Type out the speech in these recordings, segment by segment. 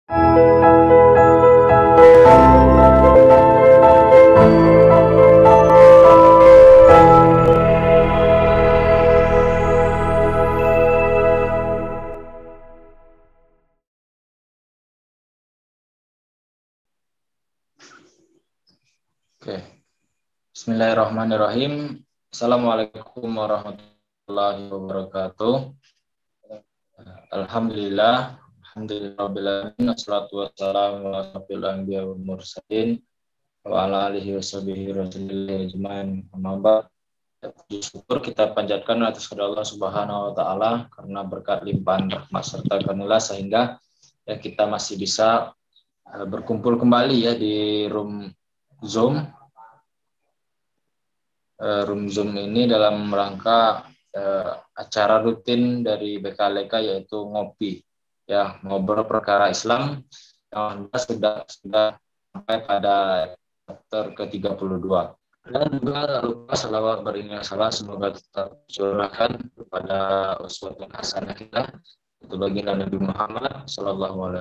Oke. Bismillahirrahmanirrahim. Assalamualaikum warahmatullahi wabarakatuh. Alhamdulillah. Alhamdulillahirrahmanirrahim. Assalatu wassalamu ala asyrofil anbiya wal mursalin wa ala alihi washabihi rasulillah ajmain. Amma ba'd. Puji syukur kita panjatkan atas kepada Allah Subhanahu wa taala karena berkat limpahan rahmat serta karunia sehingga ya kita masih bisa berkumpul kembali ya di room Zoom ini dalam rangka acara rutin dari BKLK yaitu ngopi ya, ngobrol perkara Islam yang sudah sampai pada chapter ke-32. Dan juga lupa salawat beriringan salah semoga tetap curahkan kepada uswatun hasanah kita itu baginda Nabi Muhammad SAW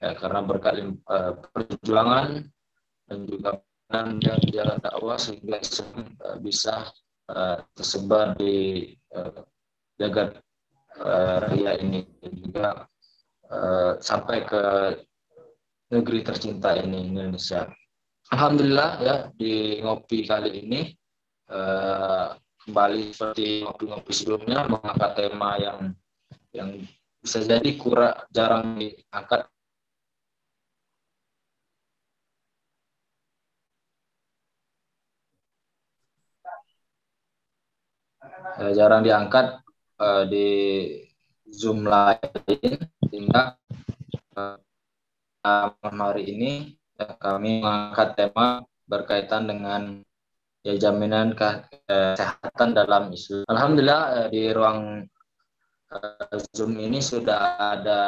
ya, karena berkat perjuangan dan juga dan jalan dakwah sehingga Islam bisa tersebar di jagat raya ini dan juga sampai ke negeri tercinta ini, Indonesia. Alhamdulillah ya, di ngopi kali ini kembali seperti ngopi-ngopi sebelumnya mengangkat tema yang bisa jadi jarang diangkat. Jarang diangkat di Zoom lain, sehingga hari ini kami mengangkat tema berkaitan dengan ya, jaminan kesehatan dalam Islam. Alhamdulillah di ruang Zoom ini sudah ada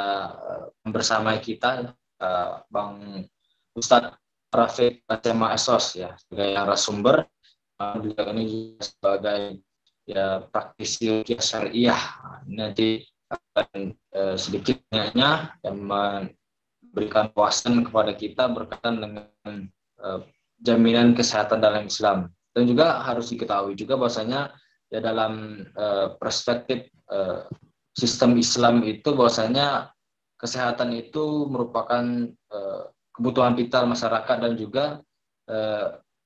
bersama kita Bang Ustadz Rafiq Fatima Esos ya sebagai narasumber, juga ini sebagai ya praktisi ruqyah syariah. Nanti akan sedikit yang memberikan wawasan kepada kita berkaitan dengan jaminan kesehatan dalam Islam. Dan juga harus diketahui juga bahwasanya ya dalam perspektif sistem Islam itu bahwasanya kesehatan itu merupakan kebutuhan vital masyarakat dan juga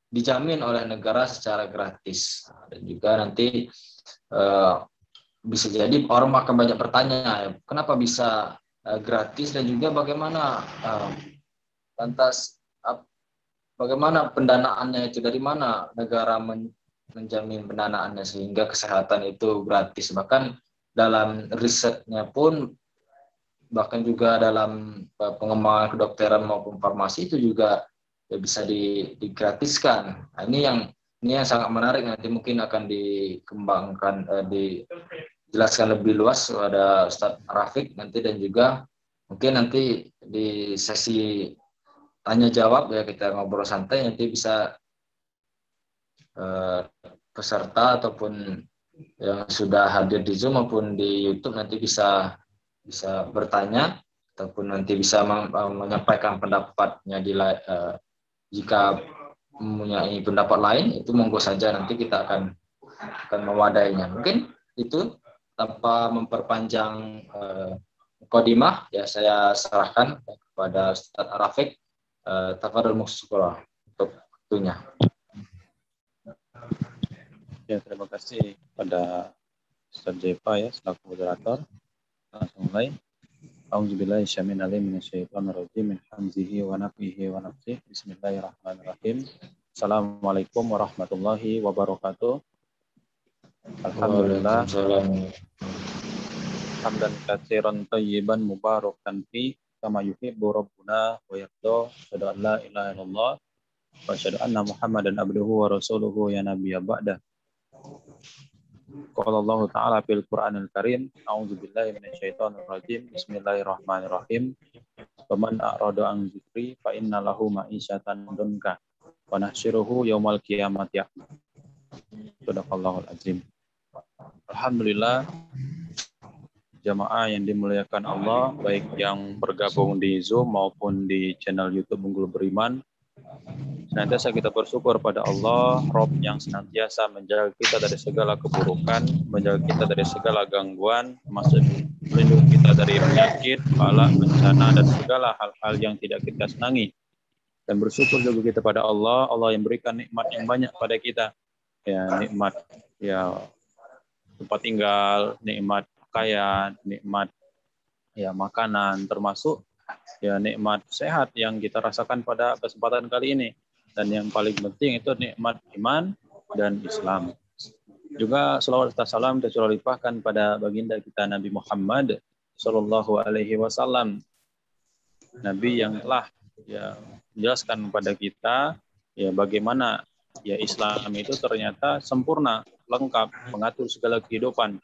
dijamin oleh negara secara gratis. Dan juga nanti bisa jadi orang akan banyak bertanya kenapa bisa gratis dan juga bagaimana lantas bagaimana pendanaannya itu, dari mana negara menjamin pendanaannya sehingga kesehatan itu gratis. Bahkan dalam risetnya pun, bahkan juga dalam pengembangan kedokteran maupun farmasi itu juga ya bisa digratiskan. Nah, ini yang sangat menarik, nanti mungkin akan dikembangkan, dijelaskan lebih luas pada Ustadz Rafiq nanti, dan juga mungkin nanti di sesi tanya jawab ya kita ngobrol santai, nanti bisa peserta ataupun yang sudah hadir di Zoom maupun di YouTube nanti bisa bertanya ataupun nanti bisa menyampaikan pendapatnya jika mempunyai pendapat lain itu monggo saja, nanti kita akan mewadainya. Mungkin itu tanpa memperpanjang mukadimah ya, saya serahkan kepada Ustadz Rafiq. Tafadhol masykurah untuk waktunya. Ya, terima kasih pada Ustadz Jepa ya selaku moderator. Langsung mulai. A'udzubillahi syaitanir rajim minasyaitonir rajim min hamzihi wa nafthihi wa nafthihi. Bismillahirrahmanirrahim. Assalamualaikum warahmatullahi wabarakatuh. Alhamdulillah. Hamdan katsiran thayyiban mubarakan fi kama yuhibbu rabbuna wa yarda. Asyhadu an la ilaha illallah wa asyhadu anna Muhammadan abduhu wa rasuluhu ya nabiyya ba'da. Qala Allah Ta'ala fil Qur'anil Karim, a'udzubillahi minasyaitonir rajim. Bismillahirrahmanirrahim. Faman a'rada an dzikri fa inna lahu ma'isyatan dunka wa nahsyuruhu yaumal qiyamati a'ma. Sadaqallahul azim. Alhamdulillah, jamaah yang dimuliakan Allah, baik yang bergabung di Zoom maupun di channel YouTube Unggul Beriman. Senantiasa kita bersyukur pada Allah, Rob yang senantiasa menjaga kita dari segala keburukan, menjaga kita dari segala gangguan, termasuk melindungi kita dari penyakit, bala, bencana, dan segala hal-hal yang tidak kita senangi. Dan bersyukur juga kita pada Allah, Allah yang berikan nikmat yang banyak pada kita. Ya, nikmat ya tempat tinggal, nikmat pakaian, nikmat ya makanan, termasuk ya nikmat sehat yang kita rasakan pada kesempatan kali ini. Dan yang paling penting itu nikmat iman dan Islam. Juga salawat serta salam dan surah limpahkan pada baginda kita Nabi Muhammad Sallallahu Alaihi Wasallam, Nabi yang telah ya menjelaskan kepada kita ya bagaimana ya Islam itu ternyata sempurna, lengkap, mengatur segala kehidupan.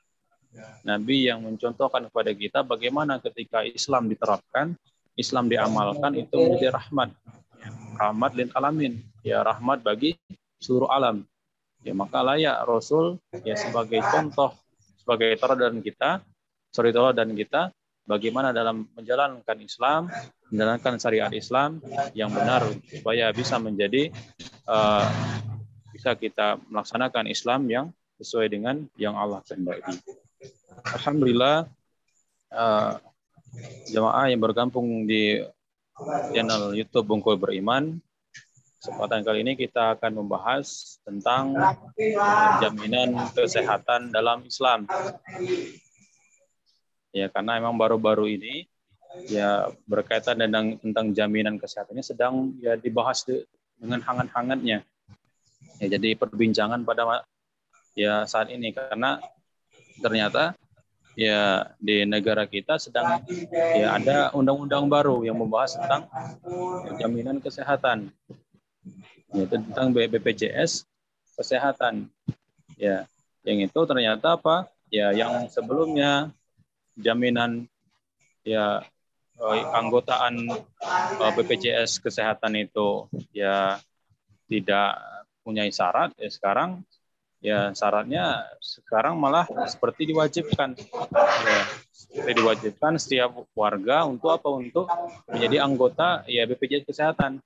Nabi yang mencontohkan kepada kita bagaimana ketika Islam diterapkan, Islam diamalkan itu menjadi rahmat. Rahmat lil alamin, ya rahmat bagi seluruh alam. Ya maka layak Rasul ya sebagai contoh, sebagai teladan kita, bagaimana dalam menjalankan Islam, menjalankan syariat Islam yang benar supaya bisa menjadi bisa kita melaksanakan Islam yang sesuai dengan yang Allah kehendaki. Alhamdulillah, jemaah yang bergabung di channel YouTube Bungkul Beriman, kesempatan kali ini kita akan membahas tentang jaminan kesehatan dalam Islam. Ya, karena memang baru-baru ini ya berkaitan tentang jaminan kesehatan ini sedang ya dibahas dengan hangat-hangatnya. Ya, jadi perbincangan pada ya saat ini karena ternyata ya di negara kita sedang ya ada undang-undang baru yang membahas tentang jaminan kesehatan, yaitu tentang BPJS kesehatan. Ya, yang itu ternyata apa? Ya, yang sebelumnya jaminan ya anggotaan BPJS kesehatan itu ya tidak punya syarat, ya sekarang ya syaratnya sekarang malah seperti diwajibkan. Ya, seperti diwajibkan setiap warga untuk apa? Untuk menjadi anggota ya BPJS Kesehatan.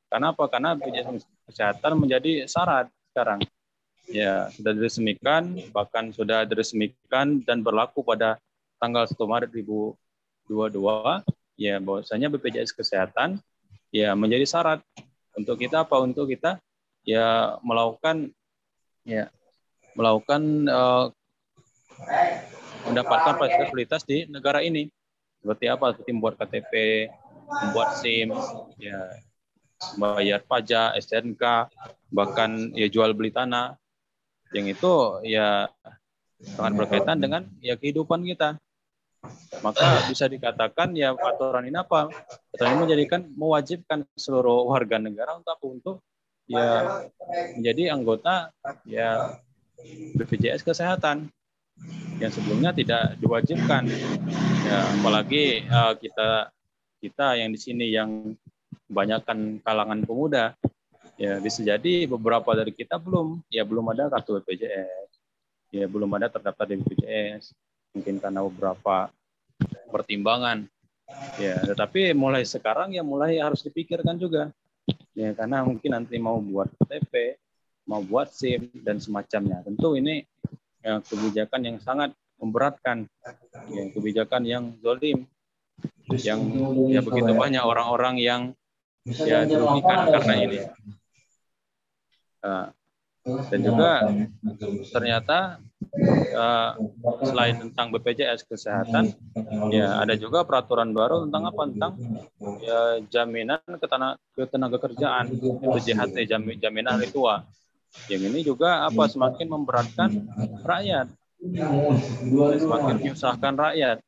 Karena apa? Karena BPJS Kesehatan menjadi syarat sekarang. Ya, sudah diresmikan, bahkan sudah diresmikan dan berlaku pada tanggal 1 Maret 2022 ya bahwasanya BPJS Kesehatan ya menjadi syarat untuk kita apa? Untuk kita ya melakukan mendapatkan fasilitas di negara ini. Seperti apa? Seperti membuat KTP, membuat SIM, ya, bayar pajak, STNK, bahkan ya jual beli tanah. Yang itu ya sangat berkaitan dengan ya kehidupan kita. Maka bisa dikatakan ya aturan ini apa? Aturan ini mewajibkan seluruh warga negara untuk ya menjadi anggota ya BPJS Kesehatan yang sebelumnya tidak diwajibkan. Ya, apalagi kita yang di sini yang kebanyakan kalangan pemuda, ya bisa jadi beberapa dari kita belum ada kartu BPJS, ya belum ada terdaftar di BPJS, mungkin karena beberapa pertimbangan. Ya, tetapi mulai sekarang ya mulai harus dipikirkan juga, ya karena mungkin nanti mau buat KTP, mau buat SIM dan semacamnya. Tentu ini ya, kebijakan yang sangat memberatkan, ya, kebijakan yang zalim, yang ya begitu banyak orang-orang yang ya dirugikan karena ini. Dan juga ternyata selain tentang BPJS Kesehatan, ya ada juga peraturan baru tentang apa? Tentang ya jaminan ketenaga kerjaan, itu JHT, jaminan hari tua. Yang ini juga apa? Semakin memberatkan rakyat, semakin menyusahkan rakyat.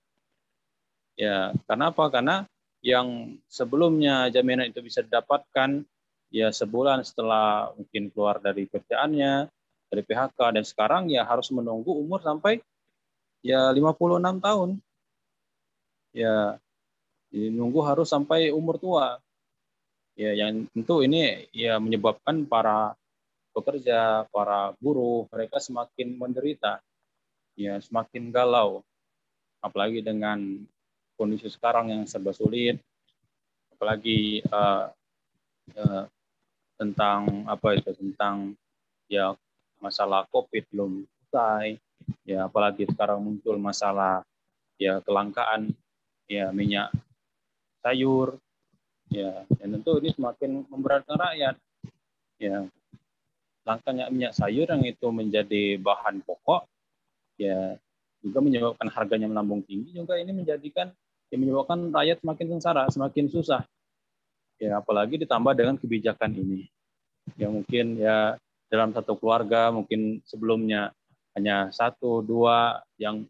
Ya, karena apa? Karena yang sebelumnya jaminan itu bisa didapatkan ya sebulan setelah mungkin keluar dari kerjaannya, dari PHK, dan sekarang ya harus menunggu umur sampai ya 56 tahun. Ya, menunggu harus sampai umur tua. Ya, yang tentu ini ya menyebabkan para pekerja, para buruh, mereka semakin menderita. Ya, semakin galau. apalagi dengan kondisi sekarang yang serba sulit, apalagi tentang apa itu, tentang ya masalah COVID belum selesai, ya apalagi sekarang muncul masalah ya kelangkaan ya minyak sayur, ya dan tentu ini semakin memberatkan rakyat. Ya, langkanya minyak sayur yang itu menjadi bahan pokok, ya juga menyebabkan harganya melambung tinggi, juga ini menyebabkan rakyat semakin sengsara, semakin susah. Ya apalagi ditambah dengan kebijakan ini. Ya mungkin ya dalam satu keluarga mungkin sebelumnya hanya 1-2 yang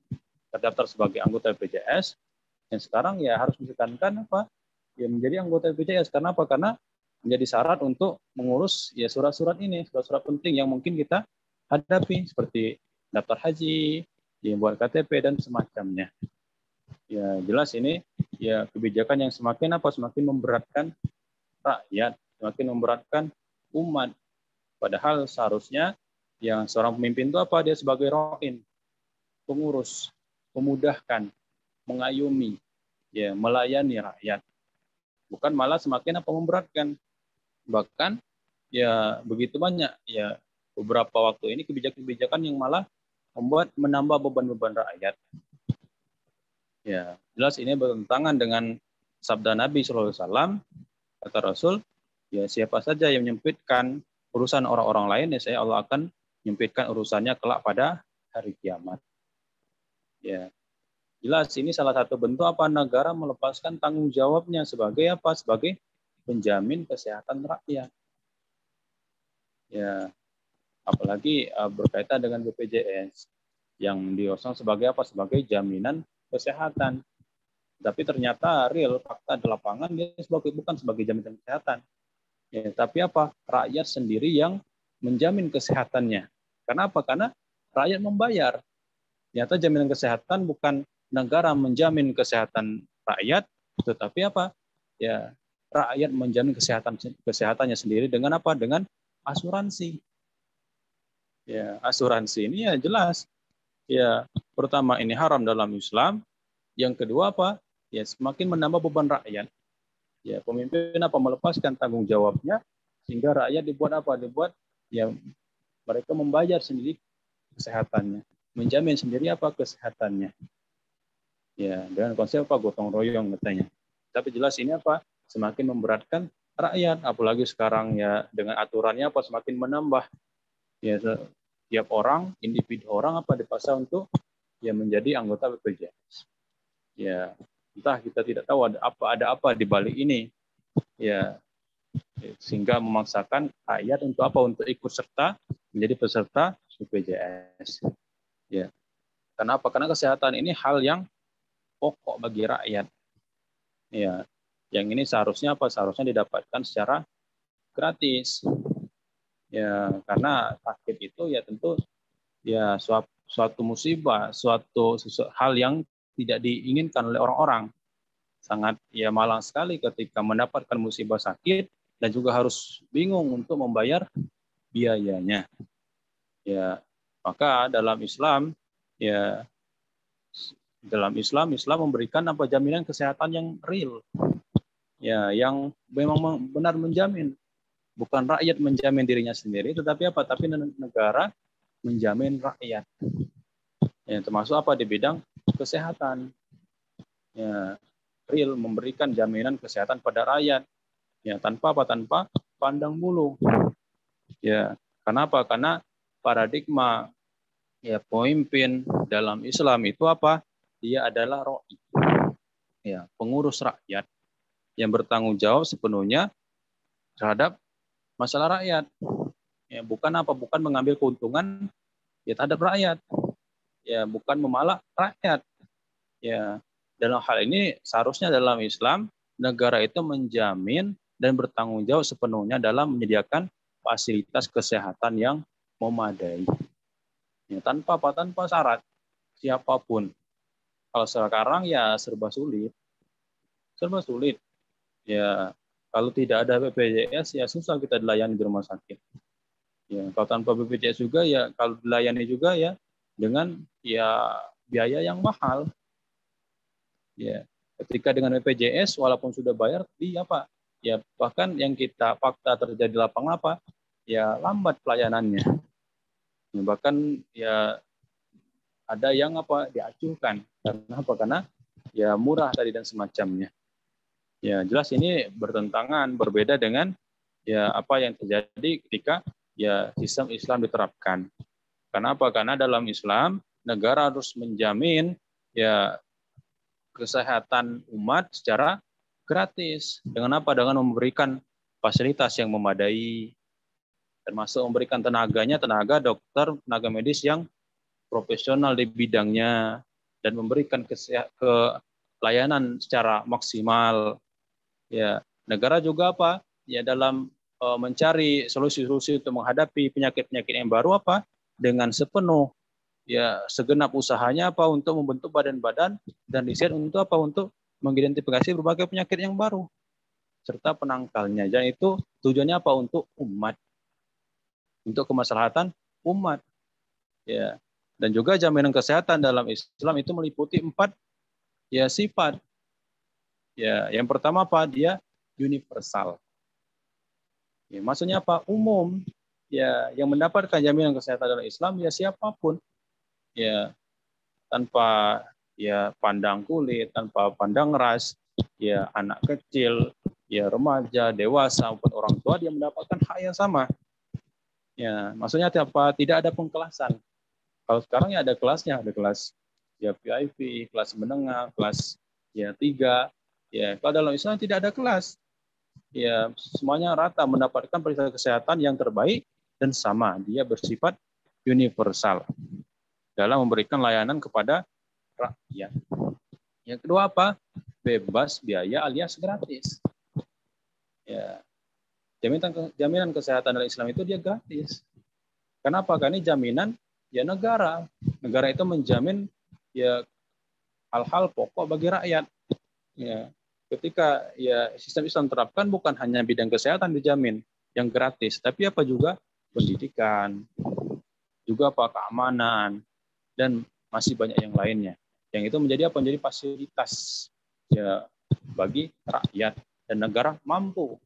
terdaftar sebagai anggota BPJS, yang sekarang ya harus ditekankan apa? Ya menjadi anggota BPJS. Karena apa? Karena menjadi syarat untuk mengurus ya surat-surat ini, surat-surat penting yang mungkin kita hadapi seperti daftar haji, yang buat KTP dan semacamnya. Ya jelas ini ya kebijakan yang semakin memberatkan rakyat, semakin memberatkan umat. Padahal seharusnya yang seorang pemimpin itu apa? Dia sebagai roin, pengurus, memudahkan, mengayomi, ya melayani rakyat. Bukan malah semakin memberatkan. Bahkan ya begitu banyak ya beberapa waktu ini kebijakan-kebijakan yang malah menambah beban-beban rakyat. Ya, jelas ini bertentangan dengan sabda Nabi SAW. Kata Rasul, ya siapa saja yang menyempitkan urusan orang-orang lain, ya saya Allah akan menyempitkan urusannya kelak pada hari kiamat. Ya, jelas ini salah satu bentuk apa negara melepaskan tanggung jawabnya sebagai apa? Sebagai penjamin kesehatan rakyat. Ya, apalagi berkaitan dengan BPJS yang diosong sebagai apa? Sebagai jaminan kesehatan. Tapi ternyata real fakta di lapangan dia bukan sebagai jaminan kesehatan. Ya, tapi apa? Rakyat sendiri yang menjamin kesehatannya. Kenapa? Karena rakyat membayar. Ternyata jaminan kesehatan bukan negara menjamin kesehatan rakyat, tetapi apa? Ya, rakyat menjamin kesehatannya sendiri dengan apa? Dengan asuransi. Ya, asuransi ini ya jelas. Ya, pertama ini haram dalam Islam. Yang kedua apa? Ya, semakin menambah beban rakyat. Ya, pemimpin apa melepaskan tanggung jawabnya sehingga rakyat dibuat apa? Dibuat ya mereka membayar sendiri kesehatannya, menjamin sendiri apa kesehatannya. Ya, dengan konsep apa gotong royong katanya. Tapi jelas ini apa? Semakin memberatkan rakyat, apalagi sekarang ya dengan aturannya apa semakin menambah. Ya, tiap orang, individu orang apa dipaksa untuk ya menjadi anggota BPJS. Ya, entah kita tidak tahu ada apa di balik ini. Ya, sehingga memaksakan rakyat untuk apa? Untuk ikut serta menjadi peserta BPJS. Ya. Kenapa? Karena kesehatan ini hal yang pokok bagi rakyat. Ya. Yang ini seharusnya apa? Seharusnya didapatkan secara gratis. Ya, karena sakit itu ya tentu ya suatu musibah, suatu hal yang tidak diinginkan oleh orang-orang. Sangat ya malang sekali ketika mendapatkan musibah sakit dan juga harus bingung untuk membayar biayanya. Ya, maka dalam Islam ya Islam memberikan apa jaminan kesehatan yang real. Ya, yang memang benar menjamin. Bukan rakyat menjamin dirinya sendiri, tetapi apa? Tapi negara menjamin rakyat. Ya, termasuk apa di bidang kesehatan. Ya, real memberikan jaminan kesehatan pada rakyat. Ya, tanpa pandang bulu. Ya, kenapa? Karena paradigma ya pemimpin dalam Islam itu apa? Dia adalah ra'i. Ya, pengurus rakyat yang bertanggung jawab sepenuhnya terhadap masalah rakyat. Ya, bukan mengambil keuntungan ya terhadap rakyat. Ya, bukan memalak rakyat. Ya, dalam hal ini seharusnya dalam Islam negara itu menjamin dan bertanggung jawab sepenuhnya dalam menyediakan fasilitas kesehatan yang memadai. Ya, tanpa syarat siapapun. Kalau sekarang ya serba sulit. Ya, kalau tidak ada BPJS ya susah kita dilayani di rumah sakit. Ya, kalau tanpa BPJS juga ya kalau dilayani juga ya dengan ya biaya yang mahal. Ya, ketika dengan BPJS walaupun sudah bayar di apa? Ya, bahkan yang kita fakta terjadi di lapangan apa? Ya, lambat pelayanannya. Ya, bahkan ya ada yang apa? Diacuhkan. Karena apa? Karena ya murah tadi dan semacamnya. Ya, jelas ini bertentangan, berbeda dengan ya apa yang terjadi ketika ya sistem Islam diterapkan. Kenapa? Karena dalam Islam negara harus menjamin ya kesehatan umat secara gratis. Dengan apa? Dengan memberikan fasilitas yang memadai, termasuk memberikan tenaganya, tenaga dokter, tenaga medis yang profesional di bidangnya, dan memberikan layanan secara maksimal. Ya, negara juga apa? Ya dalam mencari solusi-solusi untuk menghadapi penyakit-penyakit yang baru apa? Dengan sepenuh ya segenap usahanya apa untuk membentuk badan-badan dan riset untuk apa? Untuk mengidentifikasi berbagai penyakit yang baru serta penangkalnya. Dan itu tujuannya apa? Untuk umat, untuk kemaslahatan umat. Ya. Dan juga jaminan kesehatan dalam Islam itu meliputi 4 ya sifat. Ya, yang pertama apa? Dia universal. Ya, maksudnya apa? Umum. Ya, yang mendapatkan jaminan kesehatan dalam Islam ya siapapun. Ya, tanpa ya pandang kulit, tanpa pandang ras, ya anak kecil, ya remaja, dewasa maupun orang tua dia mendapatkan hak yang sama. Ya, maksudnya apa? Tidak ada pengkelasan. Kalau sekarang ya ada kelasnya, ada kelas ya VIP, kelas menengah, kelas ya 3. Ya, kalau dalam Islam tidak ada kelas. Ya, semuanya rata mendapatkan perlindungan kesehatan yang terbaik dan sama. Dia bersifat universal dalam memberikan layanan kepada rakyat. Yang kedua apa? Bebas biaya alias gratis. Ya, jaminan kesehatan dalam Islam itu dia gratis. Kenapa? Karena ini jaminan ya negara. Negara itu menjamin ya hal-hal pokok bagi rakyat. Ya, ketika ya sistem Islam terapkan bukan hanya bidang kesehatan dijamin yang gratis, tapi apa juga pendidikan, juga apa keamanan dan masih banyak yang lainnya. Yang itu menjadi apa? Menjadi fasilitas ya bagi rakyat dan negara mampu.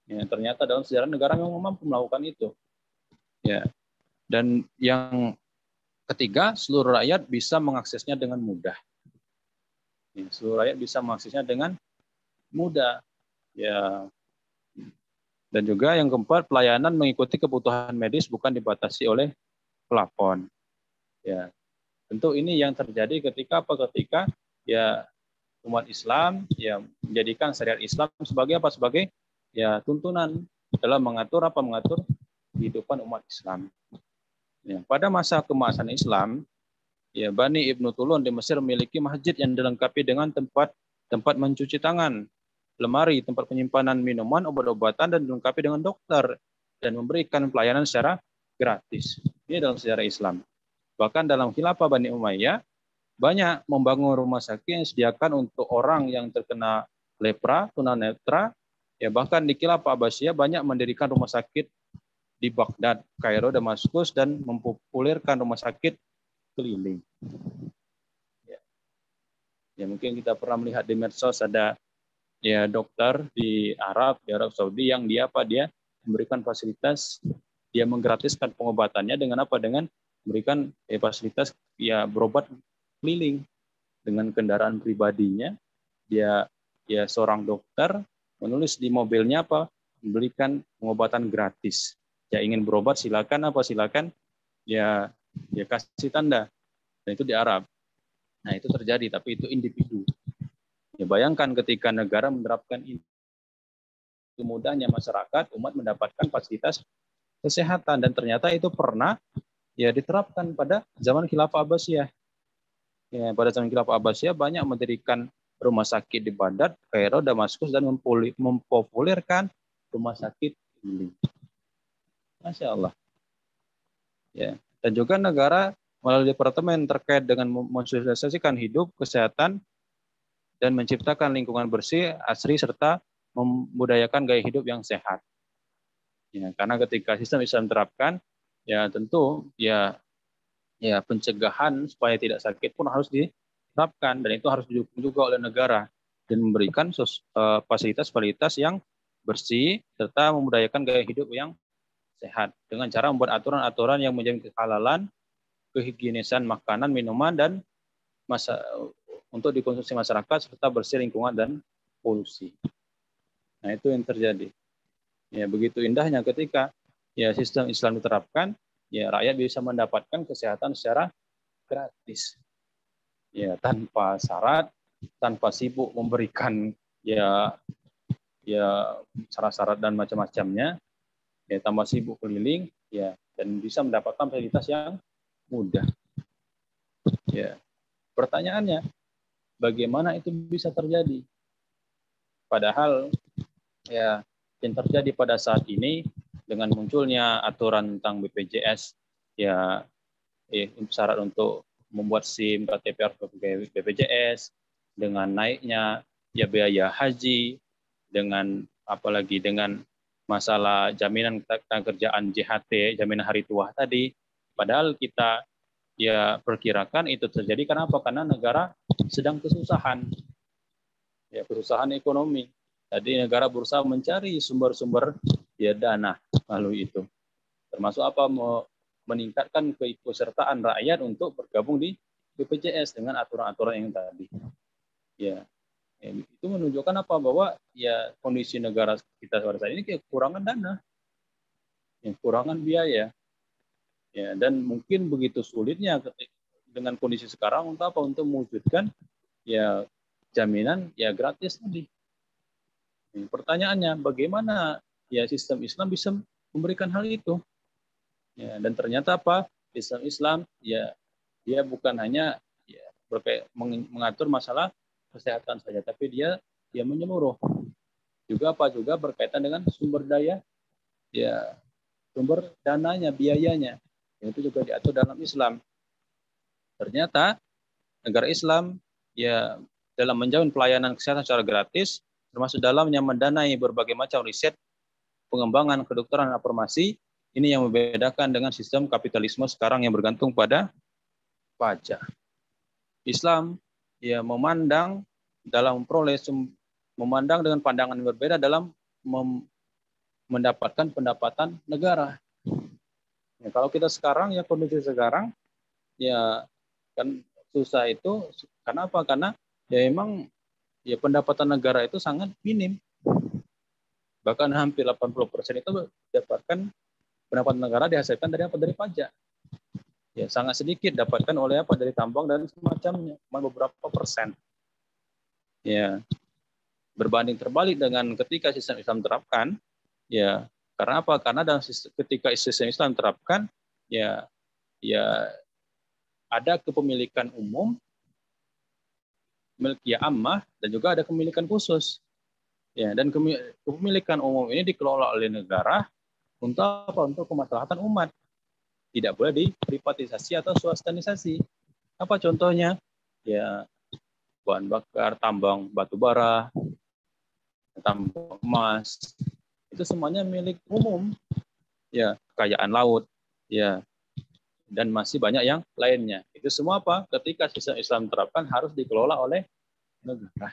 Ya, ternyata dalam sejarah negara memang mampu melakukan itu. Ya. Dan yang ketiga, seluruh rakyat bisa mengaksesnya dengan mudah. Ya, seluruh rakyat bisa mengaksesnya dengan mudah. Ya. Dan juga yang keempat, pelayanan mengikuti kebutuhan medis bukan dibatasi oleh plafon. Ya. Tentu ini yang terjadi ketika apa? Ketika ya umat Islam ya menjadikan syariat Islam sebagai apa? Sebagai ya tuntunan dalam mengatur apa? Mengatur kehidupan umat Islam. Ya, pada masa keemasan Islam, ya Bani Ibnu Tulun di Mesir memiliki masjid yang dilengkapi dengan tempat mencuci tangan, lemari, tempat penyimpanan minuman, obat-obatan, dan dilengkapi dengan dokter dan memberikan pelayanan secara gratis. Ini dalam sejarah Islam. Bahkan dalam khilafah Bani Umayyah banyak membangun rumah sakit yang disediakan untuk orang yang terkena lepra, tunanetra. Ya bahkan di khilafah Abbasiyah banyak mendirikan rumah sakit di Baghdad, Kairo, Damaskus, dan mempopulerkan rumah sakit keliling. Ya mungkin kita pernah melihat di medsos ada ya dokter di Arab Saudi yang dia memberikan fasilitas, dia menggratiskan pengobatannya dengan apa? Dengan memberikan fasilitas ya berobat keliling dengan kendaraan pribadinya. Dia ya seorang dokter menulis di mobilnya apa? Memberikan pengobatan gratis. Ya ingin berobat silakan ya kasih tanda. Dan itu di Arab. Nah, itu terjadi, tapi itu individu. Ya, bayangkan ketika negara menerapkan ini, mudahnya masyarakat, umat mendapatkan fasilitas kesehatan, dan ternyata itu pernah ya diterapkan pada zaman Khilafah Abbasiyah. Ya, pada zaman Khilafah Abbasiyah banyak mendirikan rumah sakit di Baghdad, Kairo, Damaskus, dan mempopulerkan rumah sakit ini. Masya Allah. Ya, dan juga negara melalui departemen terkait dengan mensosialisasikan hidup, kesehatan, dan menciptakan lingkungan bersih, asri, serta membudayakan gaya hidup yang sehat. Ya, karena ketika sistem Islam diterapkan, ya tentu ya pencegahan supaya tidak sakit pun harus terapkan, dan itu harus didukung juga oleh negara dan memberikan fasilitas-fasilitas yang bersih serta memudayakan gaya hidup yang sehat dengan cara membuat aturan-aturan yang menjamin kehalalan, kehigienisan makanan, minuman, dan untuk dikonsumsi masyarakat serta bersih lingkungan dan polusi. Nah, itu yang terjadi. Ya, begitu indahnya ketika ya sistem Islam diterapkan, ya rakyat bisa mendapatkan kesehatan secara gratis. Ya, tanpa syarat, tanpa sibuk memberikan ya syarat-syarat dan macam-macamnya, ya tanpa sibuk keliling, ya, dan bisa mendapatkan fasilitas yang mudah. Ya, pertanyaannya, bagaimana itu bisa terjadi? Padahal ya yang terjadi pada saat ini dengan munculnya aturan tentang BPJS, ya syarat untuk membuat SIM, KTP harus pakai BPJS, dengan naiknya ya biaya haji, dengan apalagi dengan masalah jaminan kerjaan JHT, jaminan hari tua tadi. Padahal kita ya perkirakan itu terjadi kenapa? Karena negara sedang kesusahan. Ya, kesusahan ekonomi. Jadi negara berusaha mencari sumber-sumber ya dana melalui itu. Termasuk apa? Meningkatkan keikutsertaan rakyat untuk bergabung di BPJS dengan aturan-aturan yang tadi. Ya, itu menunjukkan apa? Bahwa ya kondisi negara kita pada saat ini kekurangan dana, kekurangan biaya. Ya, dan mungkin begitu sulitnya dengan kondisi sekarang untuk apa? Untuk mewujudkan ya jaminan ya gratis tadi. Pertanyaannya, bagaimana ya sistem Islam bisa memberikan hal itu? Ya, dan ternyata apa? Sistem Islam ya dia bukan hanya ya mengatur masalah kesehatan saja, tapi dia menyeluruh. Juga apa? Juga berkaitan dengan sumber daya, ya sumber dananya, biayanya. Itu juga diatur dalam Islam. Ternyata negara Islam ya dalam menjamin pelayanan kesehatan secara gratis, termasuk dalamnya mendanai berbagai macam riset, pengembangan kedokteran dan farmasi, ini yang membedakan dengan sistem kapitalisme sekarang yang bergantung pada pajak. Islam ya memandang dalam memandang dengan pandangan yang berbeda dalam mendapatkan pendapatan negara. Ya, kalau kita sekarang ya kondisi sekarang ya kan susah itu karena apa? Karena ya emang ya pendapatan negara itu sangat minim. Bahkan hampir 80% itu dapatkan pendapatan negara dihasilkan dari apa? Dari pajak. Ya sangat sedikit dapatkan oleh apa? Dari tambang dan semacamnya, cuma beberapa persen. Ya, berbanding terbalik dengan ketika sistem Islam terapkan, ya karena apa? Karena ketika sistem Islam terapkan, ya ada kepemilikan umum, milkiyah ammah, dan juga ada kepemilikan khusus. Ya, dan kepemilikan umum ini dikelola oleh negara untuk apa? Untuk kemaslahatan umat. Tidak boleh diprivatisasi atau swastanisasi. Apa contohnya? Ya, bahan bakar, tambang batu bara, tambang emas, itu semuanya milik umum. Ya, kekayaan laut, ya, dan masih banyak yang lainnya. Itu semua apa? Ketika sistem Islam diterapkan harus dikelola oleh negara.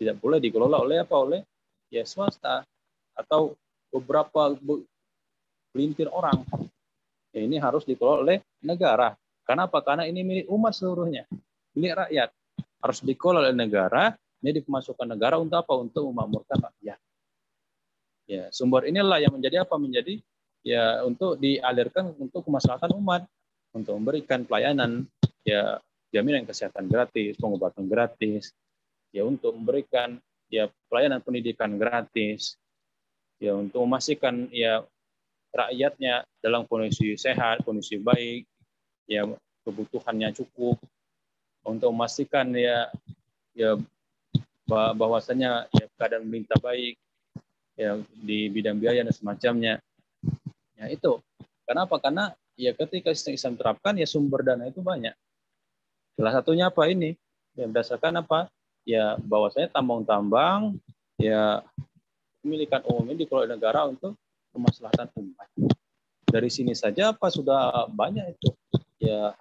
Tidak boleh dikelola oleh apa? Oleh ya swasta atau beberapa pelintir orang. Ya, ini harus dikelola oleh negara. Karena apa? Karena ini milik umat seluruhnya, milik rakyat. Harus dikelola oleh negara, ini dikemasukan negara untuk apa? Untuk memakmurkan rakyat. Ya, sumber inilah yang menjadi apa? Menjadi ya untuk dialirkan untuk kemaslahatan umat, untuk memberikan pelayanan ya jaminan kesehatan gratis, pengobatan gratis, ya untuk memberikan ya pelayanan pendidikan gratis, ya untuk memastikan ya rakyatnya dalam kondisi sehat, kondisi baik, ya kebutuhannya cukup, untuk memastikan ya bahwasanya ya keadaan pemerintah baik ya di bidang biaya dan semacamnya. Ya itu. Kenapa? Karena ya ketika sistem Islam terapkan ya sumber dana itu banyak. Salah satunya apa ini? Ya berdasarkan apa? Ya bahwasanya tambang-tambang ya pemilikan umum ini dikelola negara untuk kemaslahatan umat. Dari sini saja apa sudah banyak itu ya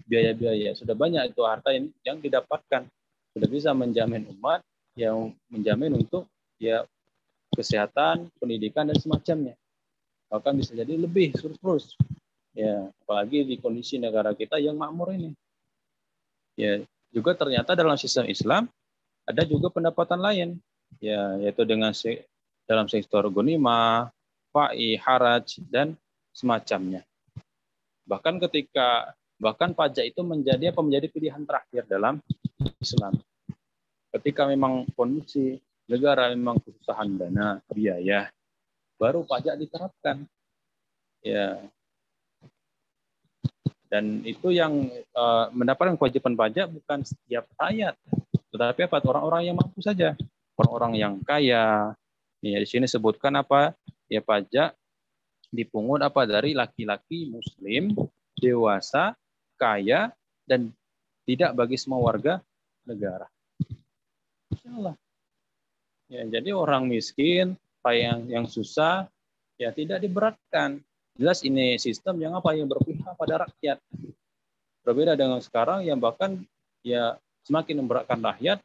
biaya-biaya. Sudah banyak itu harta yang didapatkan. Sudah bisa menjamin umat, yang menjamin untuk ya kesehatan, pendidikan dan semacamnya. Bahkan bisa jadi lebih terus. Ya, apalagi di kondisi negara kita yang makmur ini. Ya, juga ternyata dalam sistem Islam ada juga pendapatan lain. Ya, yaitu dalam sektor gonimah, fai, haraj dan semacamnya. Bahkan pajak itu menjadi pilihan terakhir dalam Islam. Ketika memang kondisi negara memang kesusahan dana, biaya, baru pajak diterapkan. Ya. Dan itu yang mendapatkan kewajiban pajak bukan setiap rakyat, tetapi orang-orang yang mampu saja, orang-orang yang kaya. Ya, di sini sebutkan apa? Ya, pajak dipungut dari laki-laki Muslim dewasa, kaya, dan tidak bagi semua warga negara. Insyaallah. Ya, jadi orang miskin, yang susah, ya tidak diberatkan. Jelas ini sistem yang berpihak pada rakyat. Berbeda dengan sekarang yang bahkan ya semakin memberatkan rakyat,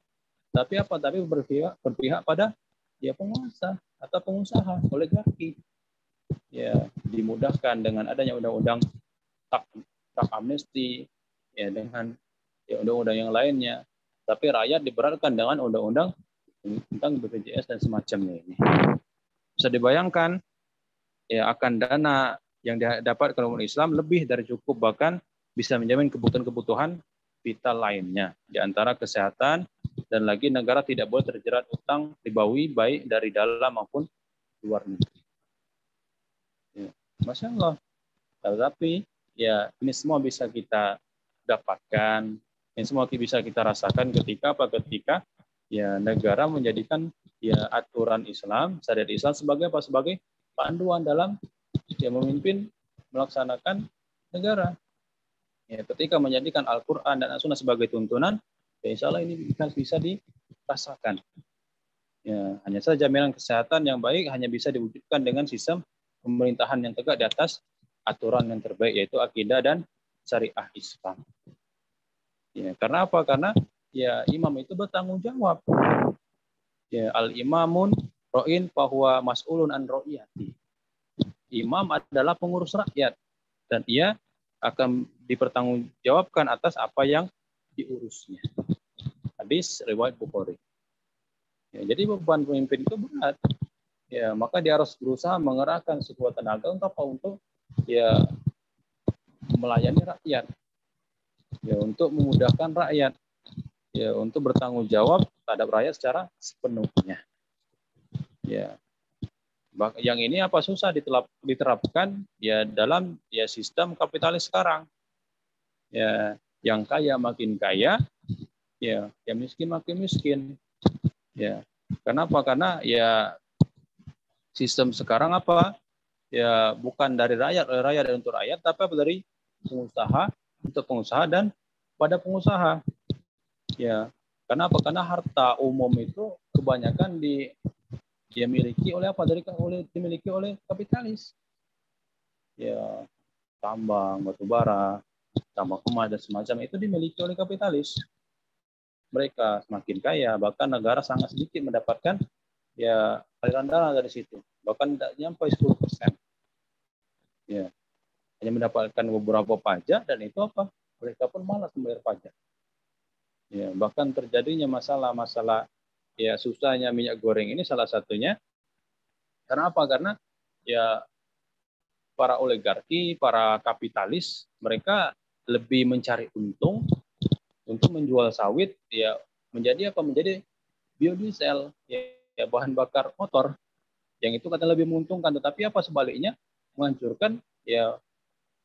tapi berpihak pada ya penguasa atau pengusaha, oligarki. Ya, dimudahkan dengan adanya undang-undang tak amnesti, ya dengan undang-undang yang lainnya. Tapi rakyat diberatkan dengan undang-undang tentang BPJS dan semacamnya ini. Bisa dibayangkan ya akan dana yang didapat kalau Islam lebih dari cukup, bahkan bisa menjamin kebutuhan-kebutuhan vital lainnya, di antara kesehatan, dan lagi negara tidak boleh terjerat utang ribawi baik dari dalam maupun luar negeri. Ya, Masya Allah. Tetapi ya ini semua bisa kita dapatkan, ini semua bisa kita rasakan ketika ya negara menjadikan ya aturan Islam, syariat Islam sebagai panduan dalam ya memimpin melaksanakan negara. Ya, ketika menjadikan Al-Quran dan As-Sunnah sebagai tuntunan, ya insya Allah ini bisa dirasakan. Ya, hanya saja jaminan kesehatan yang baik hanya bisa diwujudkan dengan sistem pemerintahan yang tegak di atas aturan yang terbaik, yaitu akidah dan syariah Islam. Ya, karena apa? Karena ya imam itu bertanggung jawab. Ya, al-imamun ro'in fahuwa mas'ulun an ro'iyati. Imam adalah pengurus rakyat dan ia akan dipertanggungjawabkan atas apa yang diurusnya. Hadis riwayat Bukhari. Ya, jadi beban pemimpin itu berat. Ya, maka dia harus berusaha mengerahkan sekuat tenaga untuk ya melayani rakyat, ya untuk memudahkan rakyat, ya untuk bertanggung jawab terhadap rakyat secara sepenuhnya. Ya, yang ini susah diterapkan ya dalam ya sistem kapitalis sekarang. Ya, yang kaya makin kaya, ya yang miskin makin miskin. Ya, kenapa? Karena ya sistem sekarang ya bukan dari rakyat oleh rakyat dan untuk rakyat, tapi dari pengusaha untuk pengusaha dan pada pengusaha. Ya, kenapa? Karena harta umum itu kebanyakan dimiliki oleh kapitalis. Ya, tambang, batu bara, tambang emas dan semacam itu dimiliki oleh kapitalis. Mereka semakin kaya, bahkan negara sangat sedikit mendapatkan ya aliran dana dari situ, bahkan tidak sampai 10%. Ya, hanya mendapatkan beberapa pajak, dan itu mereka pun malas membayar pajak. Ya, bahkan terjadinya masalah ya susahnya minyak goreng ini salah satunya karena apa? Karena ya para oligarki, para kapitalis, mereka lebih mencari untung untuk menjual sawit ya menjadi biodiesel, ya bahan bakar motor, yang itu katanya lebih menguntungkan, tetapi sebaliknya menghancurkan ya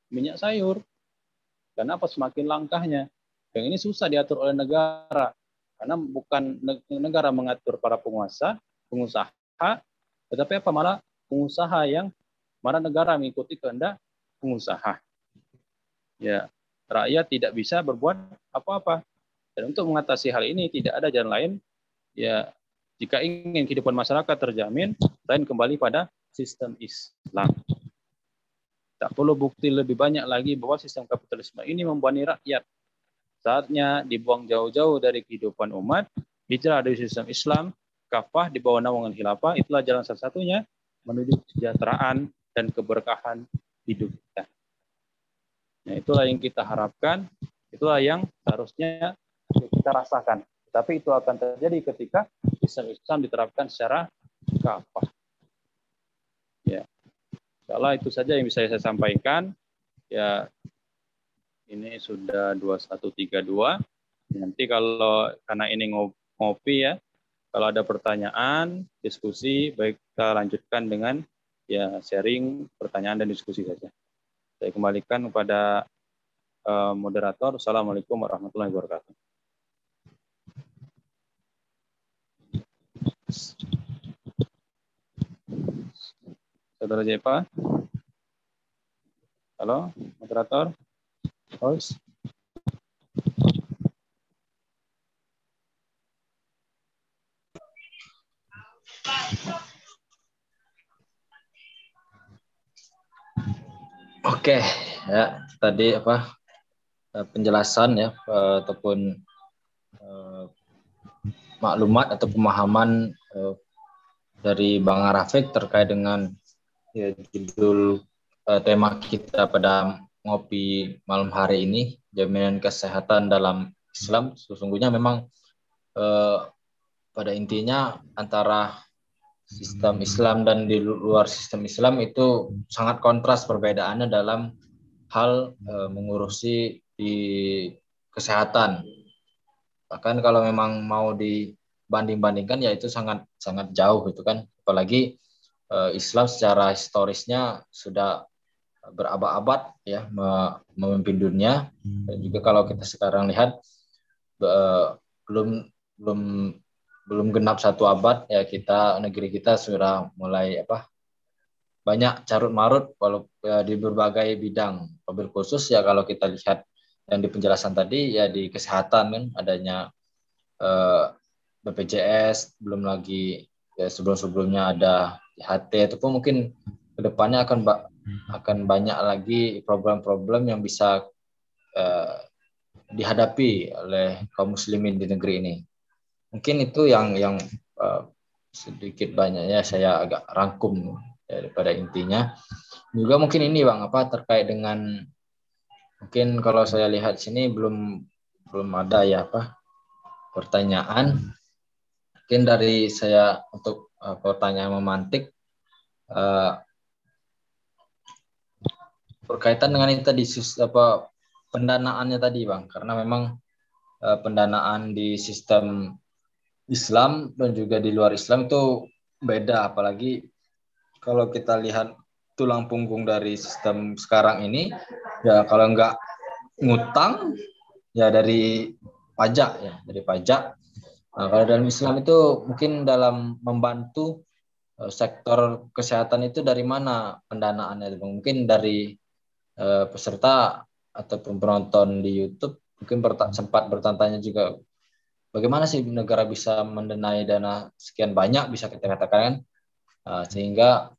minyak sayur. Karena semakin langkahnya. Yang ini susah diatur oleh negara, karena bukan negara mengatur para pengusaha, tetapi malah pengusaha yang mana negara mengikuti kehendak pengusaha. Ya, rakyat tidak bisa berbuat apa-apa. Dan untuk mengatasi hal ini tidak ada jalan lain. Ya, jika ingin kehidupan masyarakat terjamin, lain kembali pada sistem Islam. Tak perlu bukti lebih banyak lagi bahwa sistem kapitalisme ini membebani rakyat. Saatnya dibuang jauh-jauh dari kehidupan umat, hijrah dari sistem Islam, kafah di bawah naungan khilafah, itulah jalan satu-satunya menuju kesejahteraan dan keberkahan hidup kita. Nah, itulah yang kita harapkan, itulah yang seharusnya kita rasakan. Tapi itu akan terjadi ketika sistem Islam diterapkan secara kafah. Ya. Insyaallah itu saja yang bisa saya sampaikan. Ya, ini sudah 21.32. Nanti kalau karena ini ngopi ya, kalau ada pertanyaan, diskusi, baik kita lanjutkan dengan ya sharing, pertanyaan dan diskusi saja. Saya kembalikan kepada moderator. Assalamualaikum warahmatullahi wabarakatuh. Saudara Jepa. Halo, moderator. Host. Oke, ya tadi penjelasan ya ataupun maklumat atau pemahaman dari Bang Rafiq terkait dengan ya, judul tema kita pada ngopi malam hari ini, jaminan kesehatan dalam Islam. Sesungguhnya memang pada intinya antara sistem Islam dan di luar sistem Islam itu sangat kontras perbedaannya dalam hal mengurusi di kesehatan. Bahkan kalau memang mau dibanding-bandingkan ya itu sangat sangat jauh gitu kan. Apalagi Islam secara historisnya sudah berabad-abad ya memimpin dunia. Dan juga kalau kita sekarang lihat belum belum belum genap 1 abad ya negeri kita sudah mulai banyak carut marut walau di berbagai bidang. Wabil khusus ya kalau kita lihat yang di penjelasan tadi ya di kesehatan kan adanya BPJS, belum lagi ya sebelum-sebelumnya ada IHT, itu pun mungkin kedepannya akan banyak lagi problem-problem yang bisa dihadapi oleh kaum muslimin di negeri ini. Mungkin itu yang sedikit banyaknya saya agak rangkum daripada intinya. Juga mungkin ini Bang terkait dengan mungkin kalau saya lihat sini belum ada ya pertanyaan. Mungkin dari saya untuk pertanyaan memantik berkaitan dengan itu tadi pendanaannya tadi Bang, karena memang pendanaan di sistem Islam dan juga di luar Islam itu beda, apalagi kalau kita lihat tulang punggung dari sistem sekarang ini ya kalau nggak ngutang ya dari pajak. Nah, kalau dalam Islam itu mungkin dalam membantu sektor kesehatan itu dari mana pendanaannya? Mungkin dari peserta ataupun penonton di YouTube mungkin sempat bertanya juga bagaimana sih negara bisa mendanai dana sekian banyak bisa kita katakan sehingga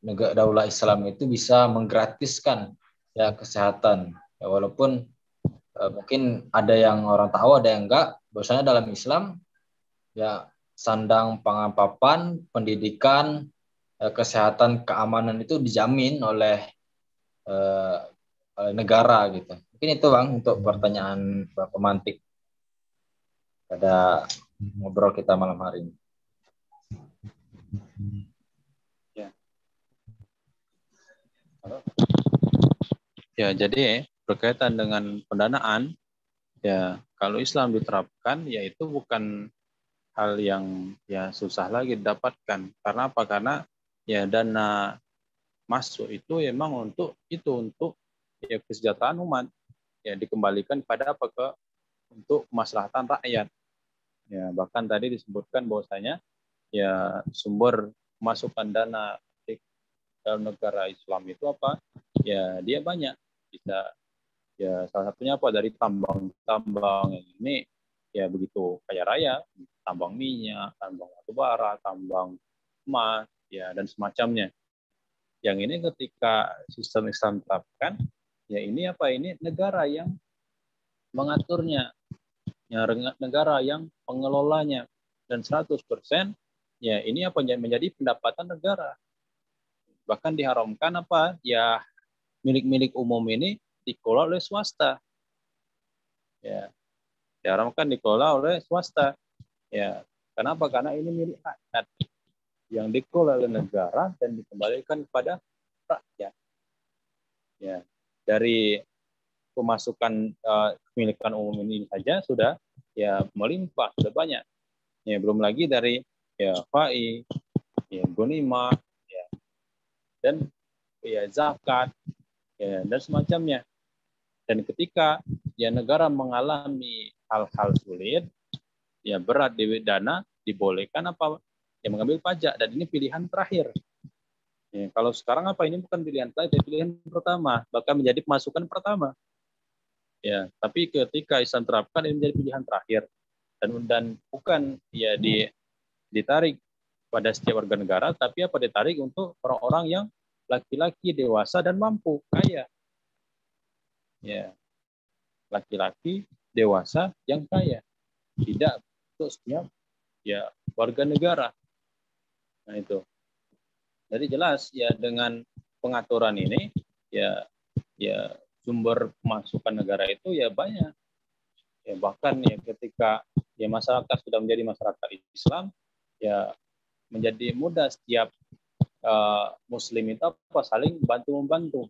negara daulah Islam itu bisa menggratiskan ya kesehatan ya, walaupun mungkin ada yang orang tahu ada yang enggak. Bahwasanya dalam Islam ya sandang pangan papan pendidikan kesehatan keamanan itu dijamin oleh negara gitu. Mungkin itu Bang untuk pertanyaan pemantik pada ngobrol kita malam hari ini. Ya, jadi berkaitan dengan pendanaan, ya kalau Islam diterapkan, ya itu bukan hal yang ya susah lagi didapatkan. Karena apa? Karena ya dana masuk itu emang untuk ya kesejahteraan umat, ya dikembalikan pada untuk kemaslahatan rakyat. Ya bahkan tadi disebutkan bahwasanya ya sumber masukan dana dalam negara Islam itu apa? Ya dia banyak, bisa ya salah satunya dari tambang ini ya begitu kaya raya, tambang minyak, tambang batu bara, tambang emas ya dan semacamnya. Yang ini ketika sistem Islam terapkan, ya ini apa? Ini negara yang mengaturnya, ya negara yang pengelolanya, dan 100% ya ini apa menjadi pendapatan negara. Bahkan diharamkan apa? Ya milik-milik umum ini dikelola oleh swasta. Ya, diharamkan dikelola oleh swasta. Ya, kenapa? Karena ini milik rakyat yang dikelola oleh negara dan dikembalikan kepada rakyat. Ya, dari pemasukan kepemilikan umum ini saja sudah ya melimpah, sudah banyak. Ya, belum lagi dari ya FAI, ya gonima, ya dan ya zakat, ya dan semacamnya. Dan ketika ya negara mengalami hal-hal sulit, ya berat di dana, dibolehkan apa? Ya mengambil pajak, dan ini pilihan terakhir. Ya, kalau sekarang apa, ini bukan pilihan terakhir, tapi pilihan pertama, bahkan menjadi pemasukan pertama. Ya, tapi ketika Islam terapkan ini menjadi pilihan terakhir, dan bukan ya ditarik pada setiap warga negara, tapi apa ditarik untuk orang-orang yang laki-laki dewasa dan mampu, kaya. Ya, laki-laki dewasa yang kaya, tidak untuk setiap ya warga negara. Nah itu. Jadi jelas ya dengan pengaturan ini ya sumber pemasukan negara itu ya banyak. Ya bahkan ya ketika ya masyarakat sudah menjadi masyarakat Islam, ya menjadi mudah setiap muslim itu apa saling bantu-membantu.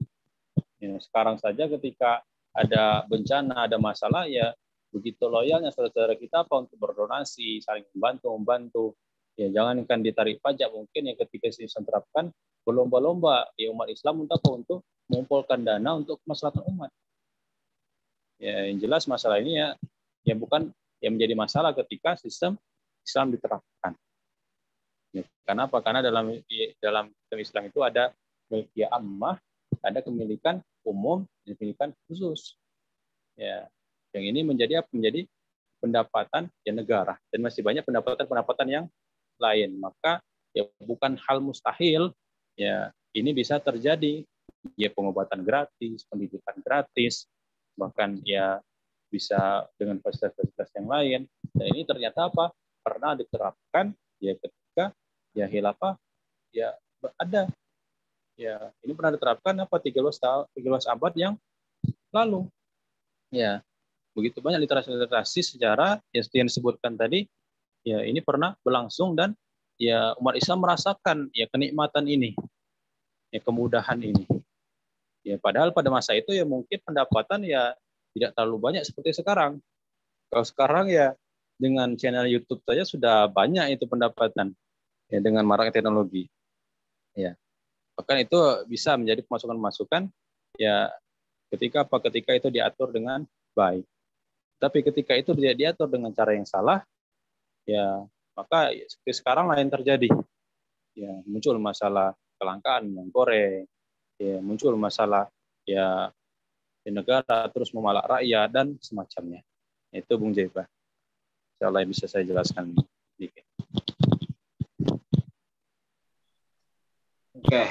Ya, sekarang saja ketika ada bencana, ada masalah, ya begitu loyalnya saudara-saudara kita apa untuk berdonasi, saling membantu. Ya jangankan ditarik pajak, mungkin ya ketika Islam terapkan berlomba-lomba ya umat Islam untuk mengumpulkan dana untuk kemaslahatan umat. Ya yang jelas masalah ini ya bukan yang menjadi masalah ketika sistem Islam diterapkan. Ya, kenapa? Karena dalam sistem Islam itu ada milkiyah ammah, ada kepemilikan umum, dan kepemilikan khusus. Ya, yang ini menjadi pendapatan ya negara, dan masih banyak pendapatan yang lain. Maka ya bukan hal mustahil ya ini bisa terjadi, ya pengobatan gratis, pendidikan gratis, bahkan ya bisa dengan fasilitas-fasilitas yang lain. Dan ini ternyata apa? Pernah diterapkan ya ketika ya khilafah ya ada. Ya, ini pernah diterapkan apa 13 abad yang lalu. Ya, begitu banyak literasi sejarah yang disebutkan tadi, ya ini pernah berlangsung, dan ya umat Islam merasakan ya kenikmatan ini, ya kemudahan ini. Ya padahal pada masa itu ya mungkin pendapatan ya tidak terlalu banyak seperti sekarang. Kalau sekarang ya dengan channel YouTube saja sudah banyak itu pendapatan ya dengan maraknya teknologi. Ya. Bahkan itu bisa menjadi pemasukan ya ketika itu diatur dengan baik. Tapi ketika itu tidak diatur dengan cara yang salah, ya maka seperti sekarang lain terjadi. Ya muncul masalah kelangkaan minyak goreng, ya muncul masalah ya di negara terus memalak rakyat dan semacamnya. Itu Bung Jeba. Insyaallah bisa saya jelaskan sedikit. Oke,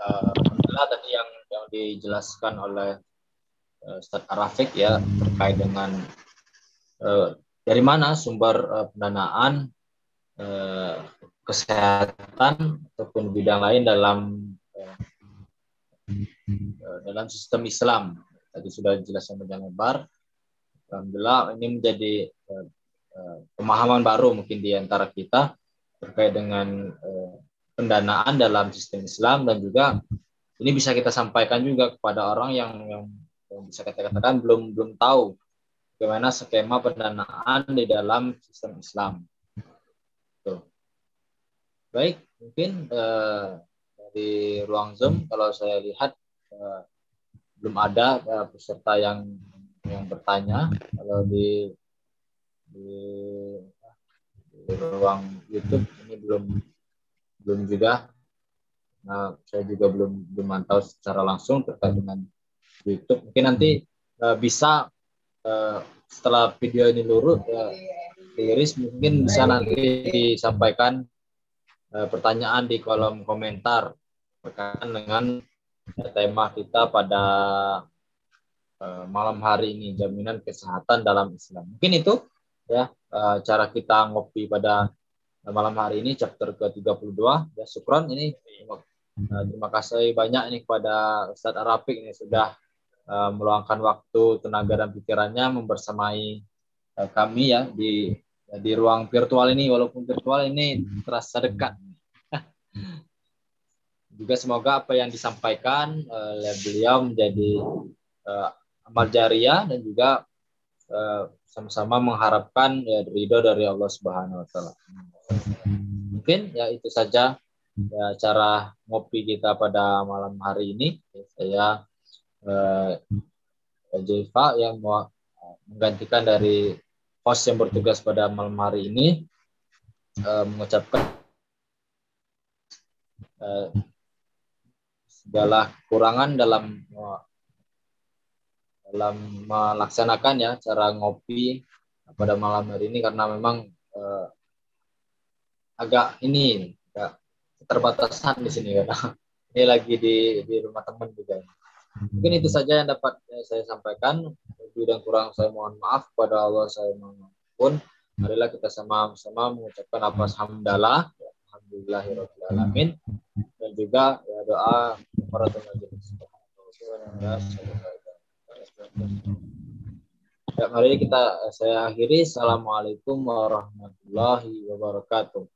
alhamdulillah tadi yang dijelaskan oleh Ustadz Rafiq ya terkait dengan dari mana sumber pendanaan kesehatan ataupun bidang lain dalam sistem Islam. Tadi sudah dijelaskan panjang lebar. Alhamdulillah ini menjadi pemahaman baru mungkin di antara kita terkait dengan pendanaan dalam sistem Islam, dan juga ini bisa kita sampaikan juga kepada orang yang bisa kita katakan belum tahu bagaimana skema pendanaan di dalam sistem Islam. Tuh. Baik, mungkin dari ruang Zoom kalau saya lihat belum ada peserta yang bertanya. Kalau di ruang YouTube ini belum juga. Nah, saya juga belum mantau secara langsung terkait dengan YouTube. Mungkin nanti bisa setelah video ini diiris, mungkin bisa nanti disampaikan pertanyaan di kolom komentar berkaitan dengan tema kita pada malam hari ini, jaminan kesehatan dalam Islam. Mungkin itu ya cara kita ngopi pada malam hari ini, chapter ke-32. Ya, syukron ini. Terima kasih banyak ini kepada Ustadz Arafik ini sudah meluangkan waktu, tenaga dan pikirannya membersamai kami ya di ruang virtual ini, walaupun virtual ini terasa dekat. Juga semoga apa yang disampaikan oleh beliau menjadi amal jariah dan juga sama-sama mengharapkan ya ridho dari Allah Subhanahu wa taala. Mungkin ya itu saja ya cara ngopi kita pada malam hari ini. Saya Jaifa yang mau menggantikan dari host yang bertugas pada malam hari ini, mengucapkan segala kekurangan dalam melaksanakan ya cara ngopi pada malam hari ini, karena memang agak keterbatasan di sini karena ini lagi di rumah teman juga. Mungkin itu saja yang dapat saya sampaikan. Lebih dan kurang saya mohon maaf, kepada Allah saya mohon ampun. Marilah kita sama-sama mengucapkan lafaz hamdalah, alhamdulillahirabbil alamin, dan juga ya, doa kafaratul majelis. Ya, mari saya akhiri. Assalamualaikum warahmatullahi wabarakatuh.